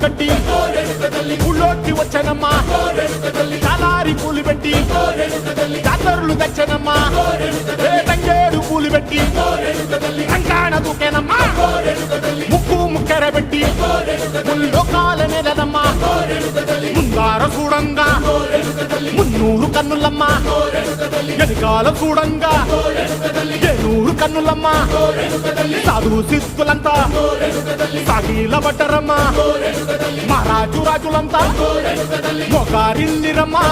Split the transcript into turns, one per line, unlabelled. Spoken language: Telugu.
కట్టి ఊళ్ళోకి వచ్చనమ్మా చాలారి పూలు పెట్టి జాతరులు తెచ్చనమ్మా తంగేడు పూలు పెట్టి కంకాణ దూకేనమ్మా ముక్కు ముక్కెర పెట్టి ముల్లోకాల నెలనమ్మా ముందార చూడంగా మున్నూరు కన్నులమ్మా వెనకాల చూడంగా ఏనూరు కన్నులమ్మా సాధు శిస్తులంతా సాగిల పడ్డరమ్మా మహారాజు రాజులంతా మొగారిందిరమ్మా